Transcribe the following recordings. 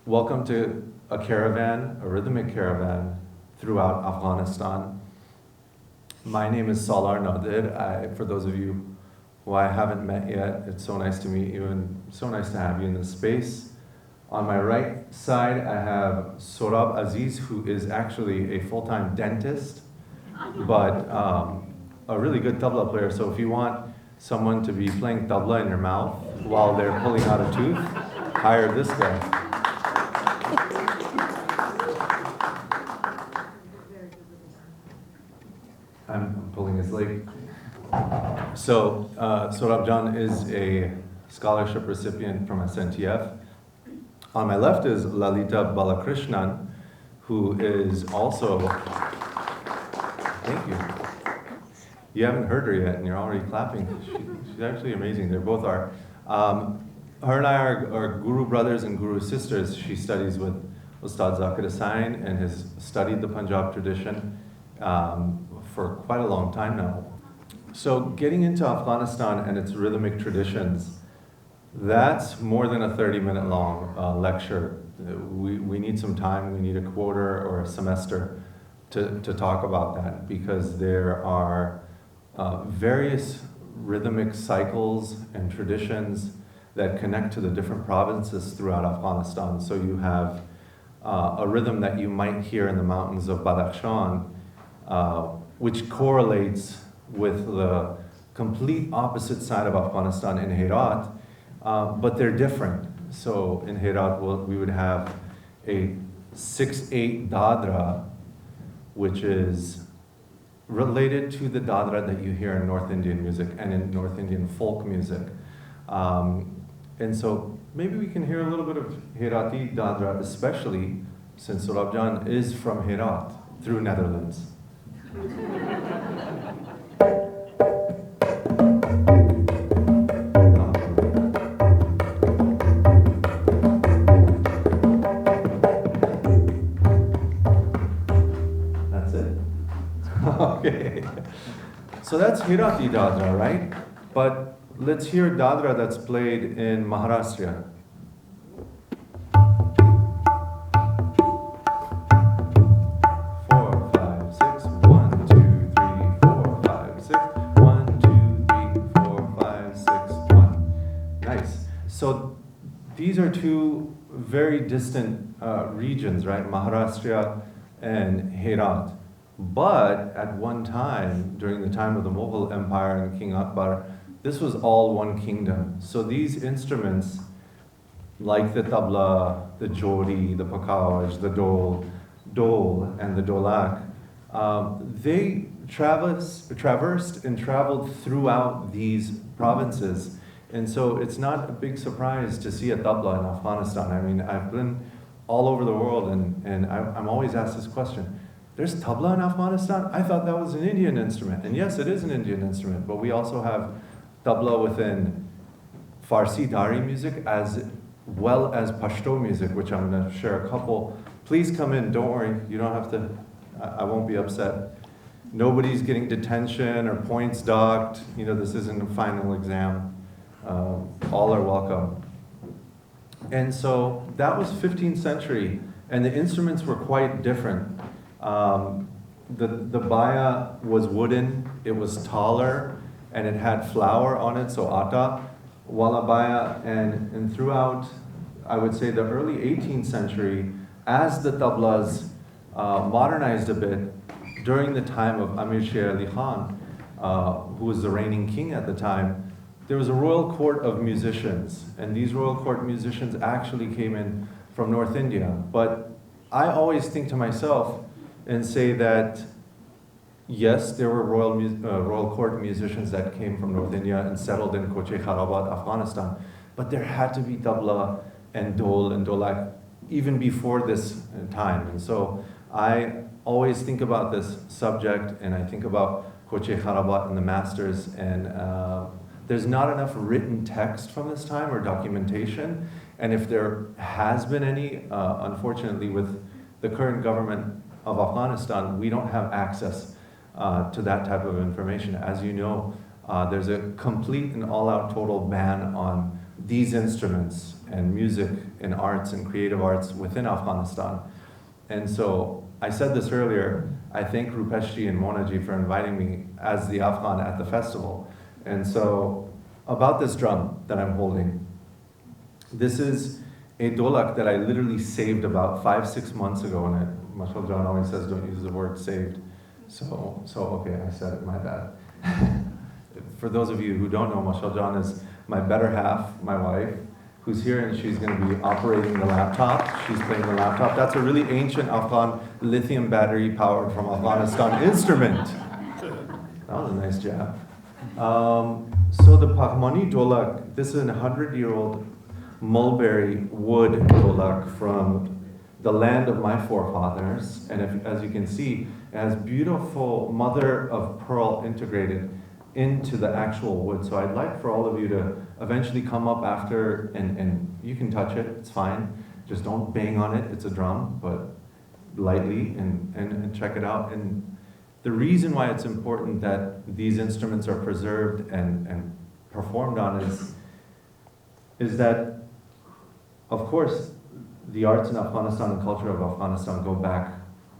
welcome to a caravan, a rhythmic caravan throughout Afghanistan. My name is Salar Nader. For those of you who I haven't met yet, it's so nice to meet you and so nice to have you in this space. On my right side, I have Sorab Aziz, who is actually a full-time dentist, but a really good tabla player. So if you want someone to be playing tabla in your mouth while they're pulling out a tooth, hire this guy. I'm pulling his leg. So Sorab Jan is a scholarship recipient from SNTF. On my left is Lalita Balakrishnan, who is also, thank you. You haven't heard her yet and you're already clapping. She's actually amazing. They both are. Her and I are guru brothers and guru sisters. She studies with Ustad Zakir Hussain and has studied the Punjab tradition for quite a long time now. So getting into Afghanistan and its rhythmic traditions, that's more than a 30-minute long lecture. We need some time, we need a quarter or a semester to talk about that, because there are various rhythmic cycles and traditions that connect to the different provinces throughout Afghanistan. So you have a rhythm that you might hear in the mountains of Badakhshan, which correlates with the complete opposite side of Afghanistan in Herat, but they're different. So in Herat, we would have a 6/8 dadra, which is related to the dadra that you hear in North Indian music and in North Indian folk music. And so maybe we can hear a little bit of Herati dadra, especially since Sorab Jan is from Herat through Netherlands. That's it. Okay. So that's Herati Dadra, right? But let's hear Dadra that's played in Maharashtra. 4, 5, 6, 1, 2, 3, 4, 5, 6, 1, 2, 3, 4, 5, 6, 1. Nice. So these are two very distant regions, right? Maharashtra and Herat. But at one time, during the time of the Mughal Empire and King Akbar, this was all one kingdom. So these instruments, like the tabla, the jodi, the pakaj, the dol, and the dolak, they traversed and traveled throughout these provinces. And so it's not a big surprise to see a tabla in Afghanistan. I mean, I've been all over the world and I'm always asked this question. There's tabla in Afghanistan? I thought that was an Indian instrument. And yes, it is an Indian instrument, but we also have tabla within Farsi Dari music as well as Pashto music, which I'm going to share a couple. Please come in, don't worry, you don't have to, I won't be upset. Nobody's getting detention or points docked. You know, this isn't a final exam. All are welcome. And so that was 15th century, and the instruments were quite different. The baya was wooden, it was taller, and it had flour on it, so atta, wala baya, and throughout, I would say, the early 18th century, as the tablas modernized a bit, during the time of Amir Sher Ali Khan, who was the reigning king at the time, there was a royal court of musicians, and these royal court musicians actually came in from North India. But I always think to myself and say that, yes, there were royal court musicians that came from North India and settled in Koche Kharabat, Afghanistan, but there had to be tabla and dol and dolak even before this time. And so I always think about this subject, and I think about Koche Kharabat and the masters, and there's not enough written text from this time or documentation, and if there has been any, unfortunately with the current government of Afghanistan, we don't have access to that type of information. As you know, there's a complete and all-out total ban on these instruments and music and arts and creative arts within Afghanistan. And so I said this earlier, I thank Rupeshji and Monaji for inviting me as the Afghan at the festival. And so about this drum that I'm holding, this is a dolak that I literally saved about 5-6 months ago, and Mashal John always says don't use the word saved. So okay, I said it, my bad. For those of you who don't know, Mashal John is my better half, my wife, who's here, and she's going to be operating the laptop. She's playing the laptop. That's a really ancient Afghan lithium battery powered from Afghanistan instrument. That was a nice jab. So the Pahmani dolak, this is a 100-year-old mulberry wood dolak from the land of my forefathers. And as you can see, it has beautiful mother of pearl integrated into the actual wood. So I'd like for all of you to eventually come up after, and you can touch it, it's fine. Just don't bang on it, it's a drum, but lightly and check it out. And the reason why it's important that these instruments are preserved and performed on is that, of course, the arts in Afghanistan and culture of Afghanistan go back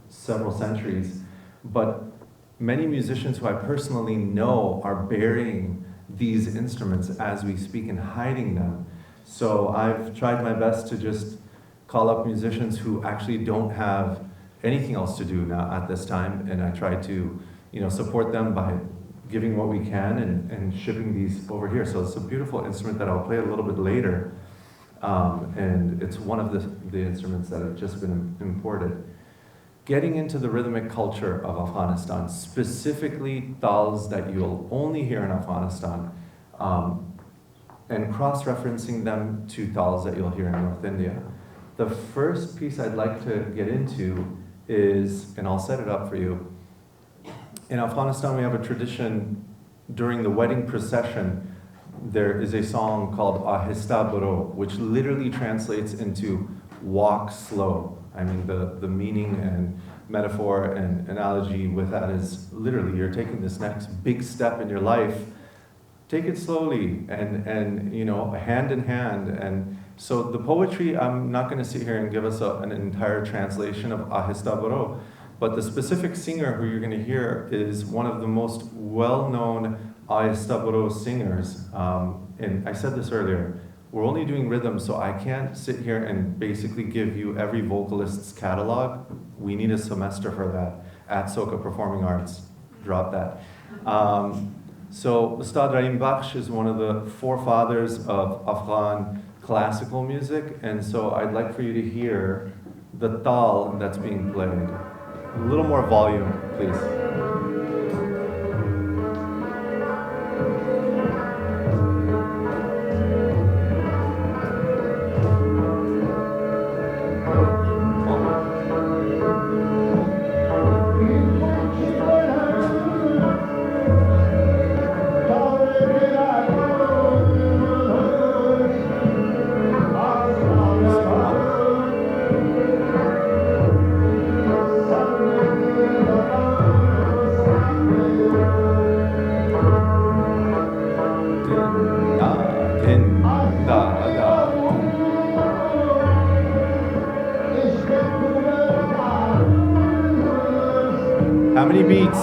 several centuries, but many musicians who I personally know are burying these instruments as we speak and hiding them. So I've tried my best to just call up musicians who actually don't have anything else to do now at this time, and I try to, support them by giving what we can and shipping these over here. So it's a beautiful instrument that I'll play a little bit later, and it's one of the instruments that have just been imported. Getting into the rhythmic culture of Afghanistan, specifically tals that you'll only hear in Afghanistan, and cross-referencing them to tals that you'll hear in North India. The first piece I'd like to get into is, and I'll set it up for you, in Afghanistan we have a tradition during the wedding procession. There is a song called Ahista Baro, which literally translates into walk slow. I mean, the meaning and metaphor and analogy with that is literally you're taking this next big step in your life. Take it slowly and hand in hand. And so the poetry, I'm not going to sit here and give us an entire translation of Ahista Baro, but the specific singer who you're going to hear is one of the most well-known Ahista Baro singers. And I said this earlier, we're only doing rhythm, so I can't sit here and basically give you every vocalist's catalog. We need a semester for that at SOKA Performing Arts. Drop that. So Ustad Rahim Bakhsh is one of the forefathers of Afghan classical music, and so I'd like for you to hear the tal that's being played. A little more volume, please. How many beats?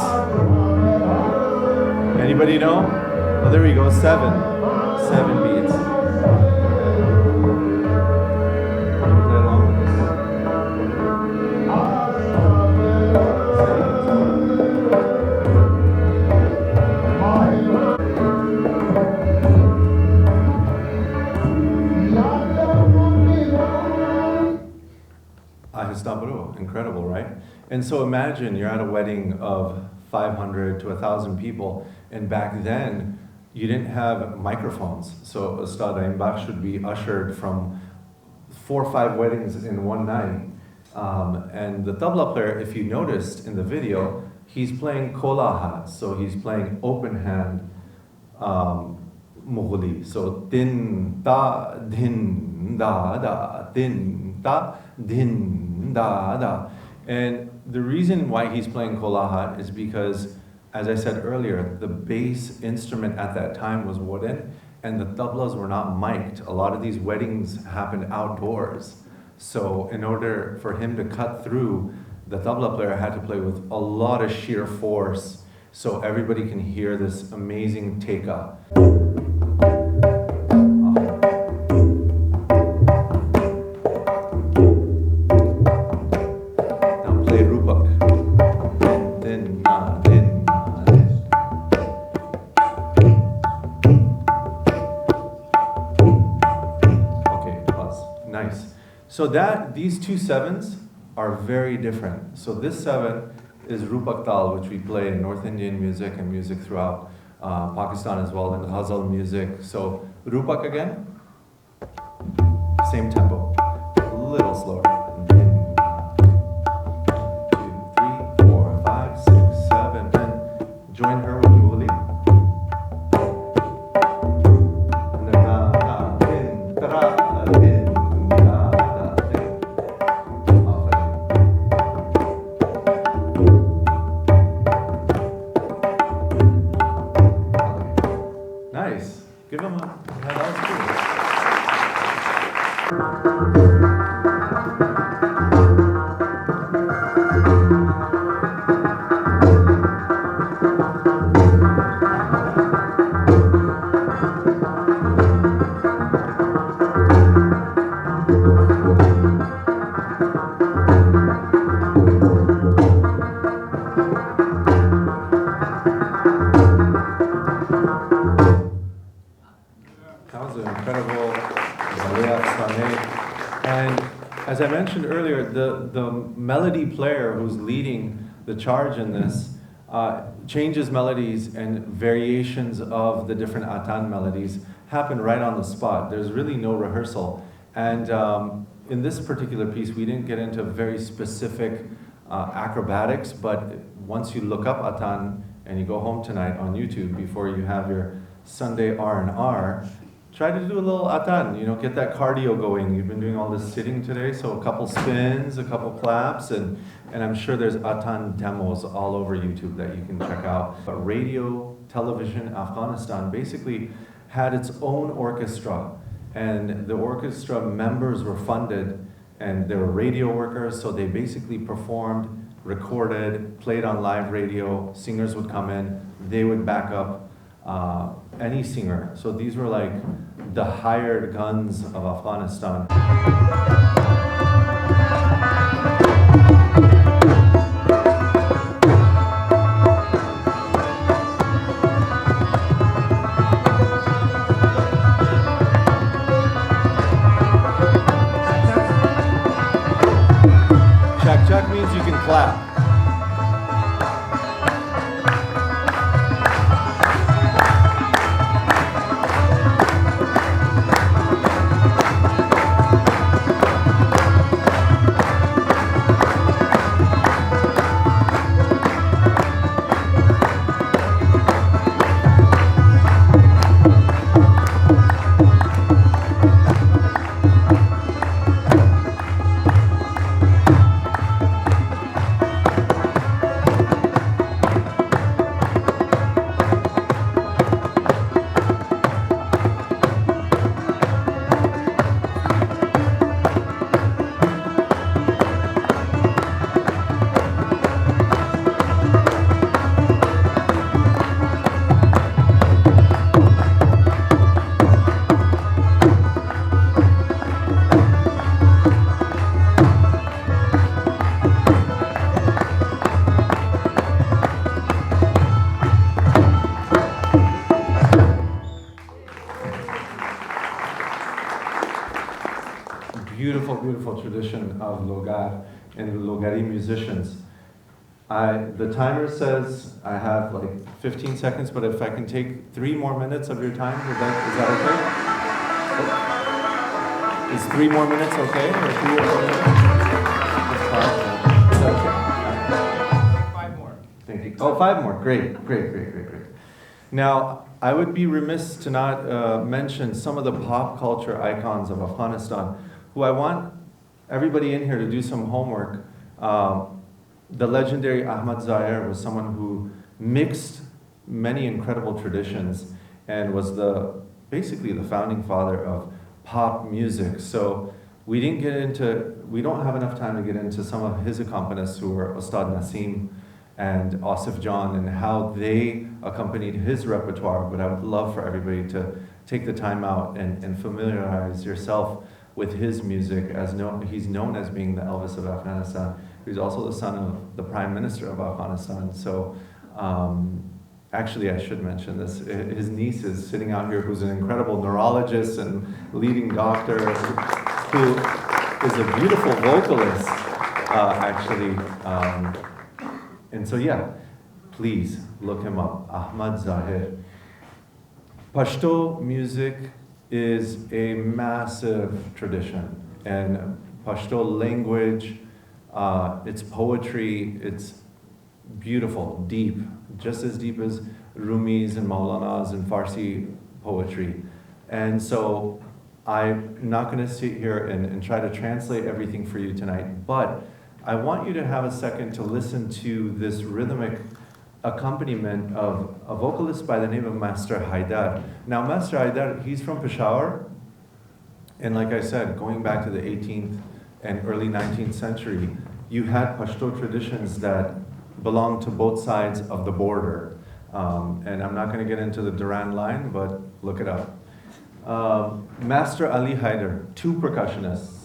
Anybody know? Oh, there we go, 7 beats. Play along with this. Ahista Baro, incredible, right? And so imagine you're at a wedding of 500 to 1,000 people, and back then you didn't have microphones. So Ustad Rahim Bakhsh should be ushered from 4 or 5 weddings in one night. And the tabla player, if you noticed in the video, he's playing kolahat, so he's playing open hand Mughali. So din da din da da din da din da da. And the reason why he's playing kolahat is because, as I said earlier, the bass instrument at that time was wooden, and the tablas were not mic'd. A lot of these weddings happened outdoors. So in order for him to cut through, the tabla player had to play with a lot of sheer force so everybody can hear this amazing take-up. So these two sevens are very different. So this seven is Rupak Tal, which we play in North Indian music and music throughout Pakistan as well, and Ghazal music. So Rupak again, same tempo, a little slower. 2, 3, 4, 5, 6, 7, and join her with Uli. Give him a And as I mentioned earlier, the melody player who's leading the charge in this changes melodies, and variations of the different atan melodies happen right on the spot. There's really no rehearsal. And in this particular piece, we didn't get into very specific acrobatics, but once you look up atan and you go home tonight on YouTube before you have your Sunday R&R, try to do a little atan, get that cardio going. You've been doing all this sitting today, so a couple spins, a couple claps, and I'm sure there's atan demos all over YouTube that you can check out. But Radio Television Afghanistan basically had its own orchestra, and the orchestra members were funded, and they were radio workers, so they basically performed, recorded, played on live radio. Singers would come in, they would back up any singer. So these were like the hired guns of Afghanistan. Chak chak means you can clap. Beautiful tradition of Logar and Logari musicians. The timer says I have like 15 seconds, but if I can take 3 more minutes of your time, is that okay? Is 3 more minutes okay? Or 2 more minutes? Is that okay? 5 more. Thank you. Oh, 5 more. Great. Now, I would be remiss to not mention some of the pop culture icons of Afghanistan, who I want everybody in here to do some homework. The legendary Ahmad Zair was someone who mixed many incredible traditions and was basically the founding father of pop music. So we don't have enough time to get into some of his accompanists who were Ustad Naseem and Asif John and how they accompanied his repertoire, but I would love for everybody to take the time out and familiarize yourself with his music. He's known as being the Elvis of Afghanistan. He's also the son of the Prime Minister of Afghanistan. So actually, I should mention this. His niece is sitting out here, who's an incredible neurologist and leading doctor, who is a beautiful vocalist, actually. And so, yeah, please look him up, Ahmad Zahir. Pashto music is a massive tradition, and Pashto language, it's poetry, it's beautiful, deep, just as deep as Rumi's and Maulana's and Farsi poetry. And so I'm not going to sit here and try to translate everything for you tonight, but I want you to have a second to listen to this rhythmic accompaniment of a vocalist by the name of Master Haidar. Now, Master Haidar, he's from Peshawar, and like I said, going back to the 18th and early 19th century, you had Pashto traditions that belonged to both sides of the border. And I'm not going to get into the Durand line, but look it up. Master Ali Haidar, 2 percussionists.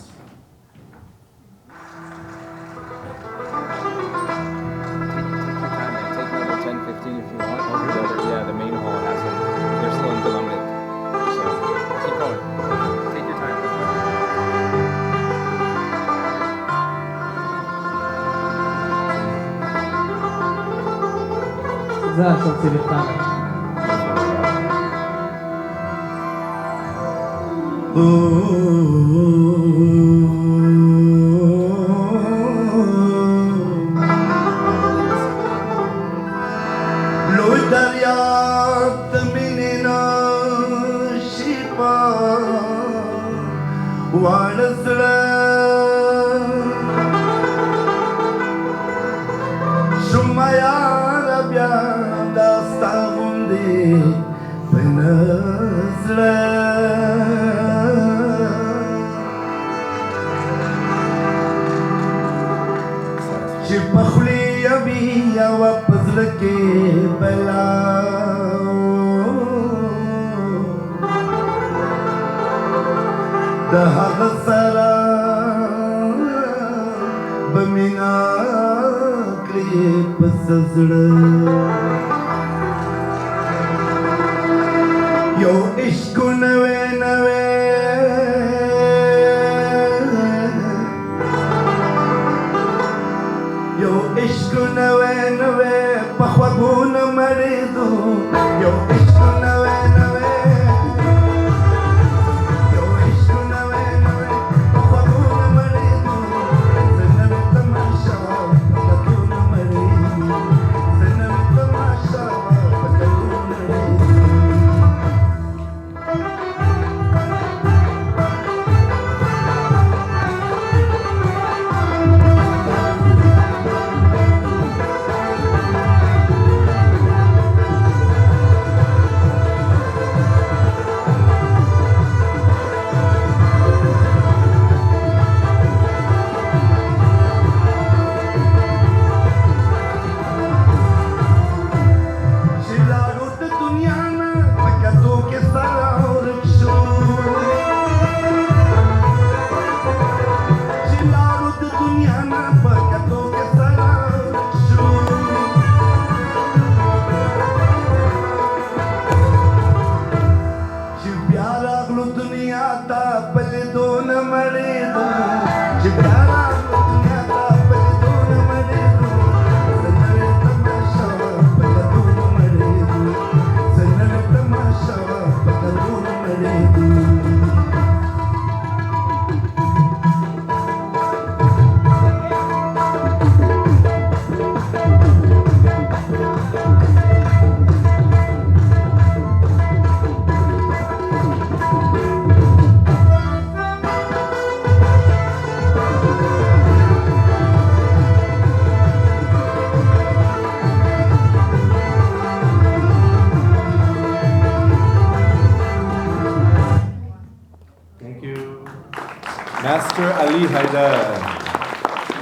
Ali Haidar.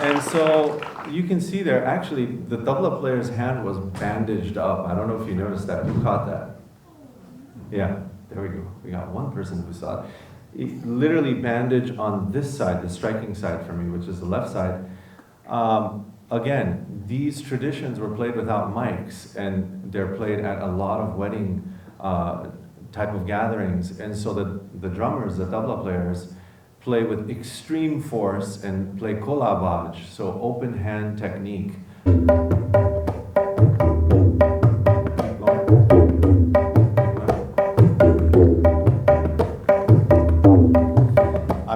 And so you can see there, actually, the tabla player's hand was bandaged up. I don't know if you noticed that. Who caught that? Yeah, there we go. We got one person who saw it. He literally bandaged on this side, the striking side for me, which is the left side. Again, these traditions were played without mics, and they're played at a lot of wedding type of gatherings. And so the drummers, the tabla players, play with extreme force and play kolabaj, so open hand technique. I'm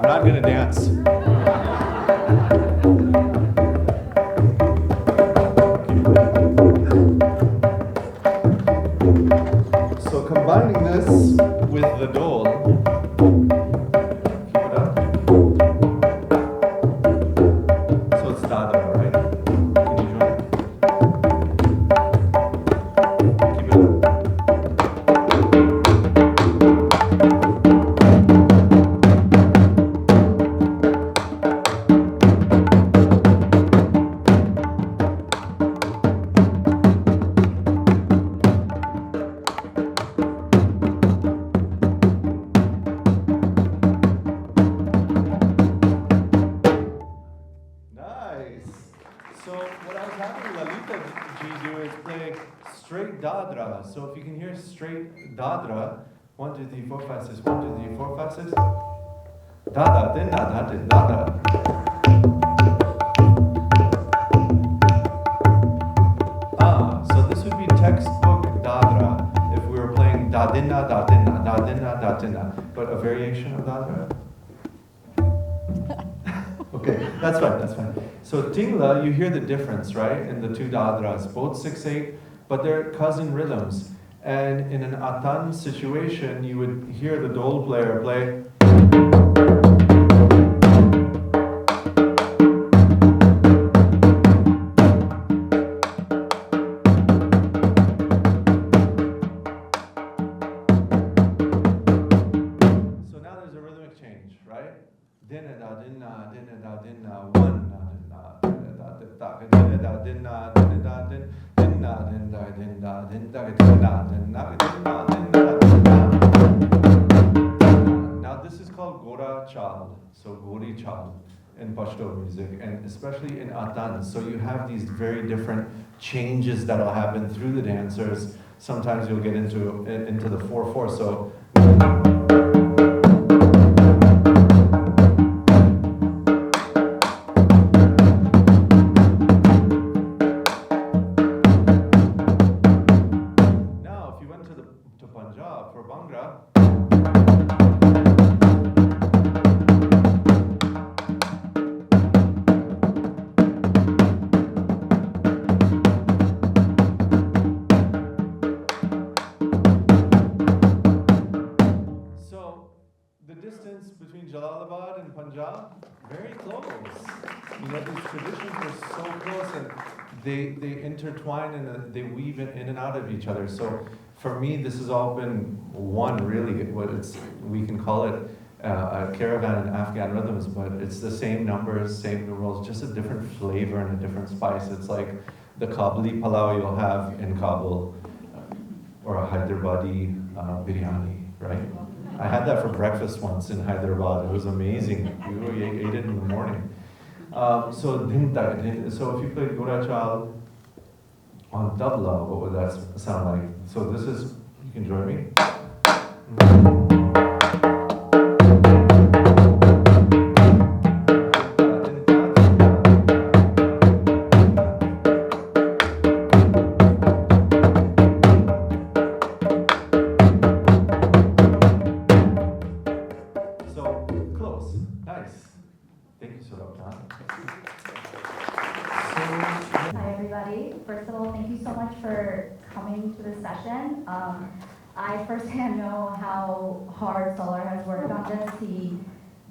not gonna dance. So combining this with the dole, dadra. So if you can hear straight dadra, 1, 2, 3, 4, 5, 6, 1, 2, 3, 4, 5, 6. Dada, then dada, dada. So this would be textbook dadra if we were playing dadina, dadina, dadina, dadina, but a variation of dadra. Okay, that's fine, that's fine. So tingla, you hear the difference, right, in the two dadras, both 6/8, but they're cousin rhythms. And in an atan situation, you would hear the dole player play. So now there's a rhythmic change, right? Dinna da dinna, dinna da dinna, one da dinna, dinna da dinna, dinna da dinna, dinna da dinna. Now this is called Gora Chal, so Gori Chal in Pashto music, and especially in Atan. So you have these very different changes that'll happen through the dancers. Sometimes you'll get into the 4/4. So for Bhangra. So the distance between Jalalabad and Punjab, very close. You know, these traditions are so close, and they intertwine and they weave in and out of each other. So for me, this has all been one, really. We can call it a Caravan and Afghan rhythms, but it's the same numbers, same numerals, just a different flavor and a different spice. It's like the Kabuli palau you'll have in Kabul, or a Hyderabadi biryani, right? I had that for breakfast once in Hyderabad. It was amazing. We ate it in the morning. So if you played Gora Chal on tabla, what would that sound like? So this is, you can join me. So close, nice. Thank you so much. Hi everybody. First of all, thank you so much for coming to this session. I firsthand know how hard Salar has worked on this. He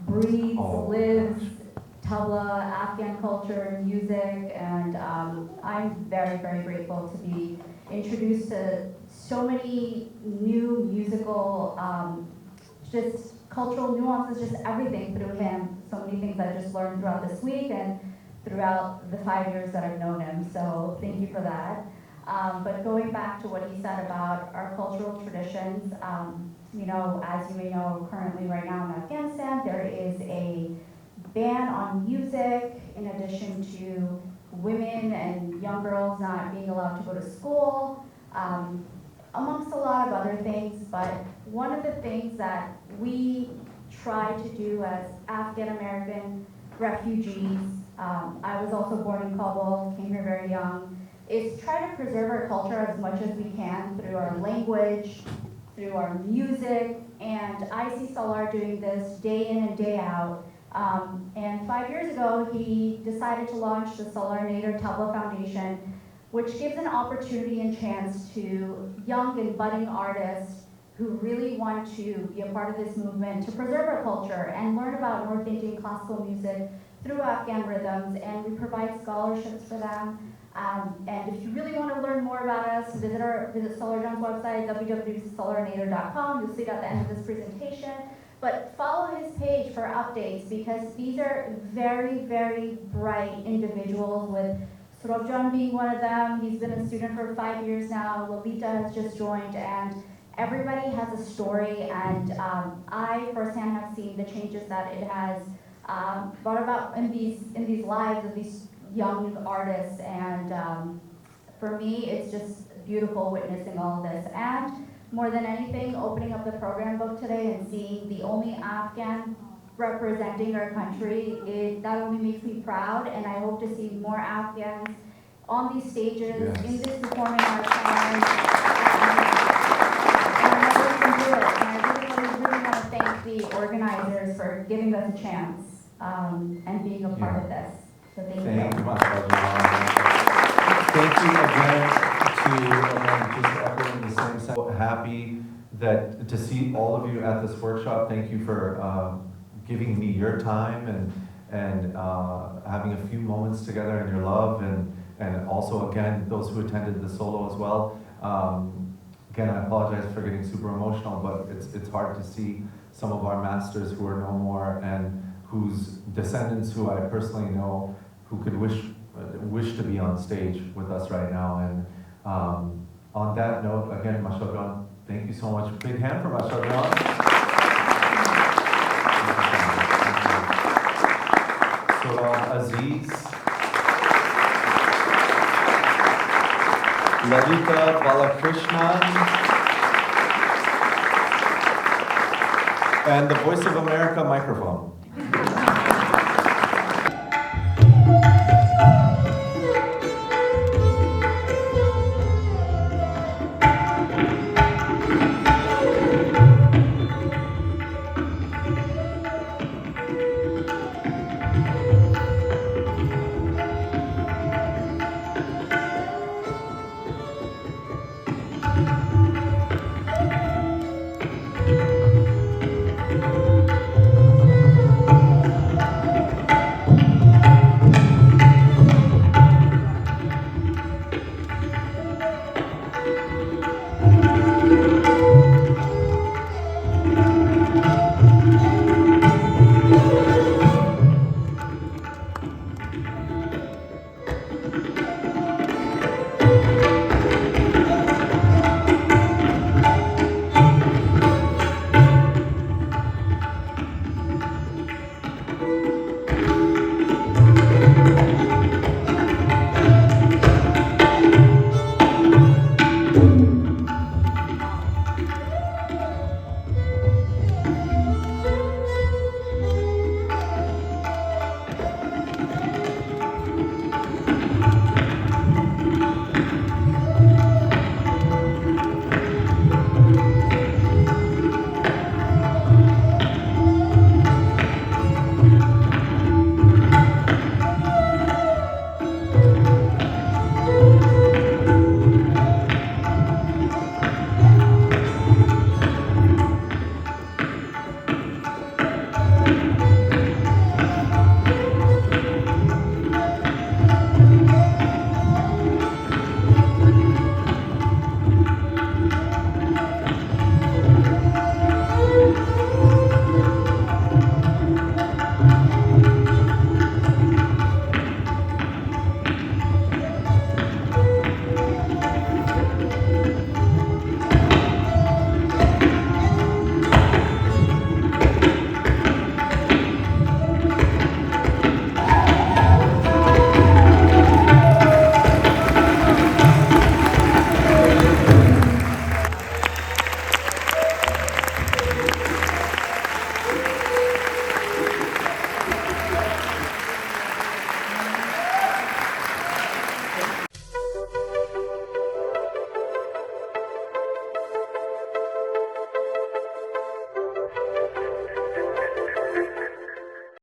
breathes, lives Tabla, Afghan culture, music, and I'm very, very grateful to be introduced to so many new musical, just cultural nuances, just everything through him. so many things I've just learned throughout this week and throughout the 5 years that I've known him, so thank you for that. But going back to what he said about our cultural traditions, you know, as you may know, currently right now in Afghanistan, there is a ban on music, in addition to women and young girls not being allowed to go to school, amongst a lot of other things. But one of the things that we try to do as Afghan American refugees, I was also born in Kabul, came here very young, is try to preserve our culture as much as we can through our language, through our music, and I see Salar doing this day in and day out. And 5 years ago, he decided to launch the Salar Nader Tabla Foundation, which gives an opportunity and chance to young and budding artists who really want to be a part of this movement to preserve our culture and learn about North Indian classical music through Afghan rhythms, and we provide scholarships for them. And if you really want to learn more about us, visit Salar John's website, www.salarnader.com. You'll see it at the end of this presentation. But follow his page for updates, because these are very, very bright individuals, with Surabjan being one of them. He's been a student for 5 years now. Lolita has just joined, and everybody has a story. And I firsthand have seen the changes that it has brought about in these lives of these young artists. And for me, it's just beautiful witnessing all of this. And more than anything, opening up the program book today and seeing the only Afghan representing our country, it not only makes me proud, and I hope to see more Afghans on these stages, yes, in this performing arts center. And I know we can do it. And I really want to thank the organizers for giving us a chance and being a part of this. So thank you. Thank you much, Thank you again just echoing the same sense. Happy to see all of you at this workshop. Thank you for giving me your time and having a few moments together in your love, and also again those who attended the solo as well. Again, I apologize for getting super emotional, but it's hard to see some of our masters who are no more, and whose descendants who I personally know who could wish to be on stage with us right now. And on that note, again, Mashadran, thank you so much. Big hand for Mashadran. Surab Aziz, Lalita Balakrishnan, and the Voice of America microphone.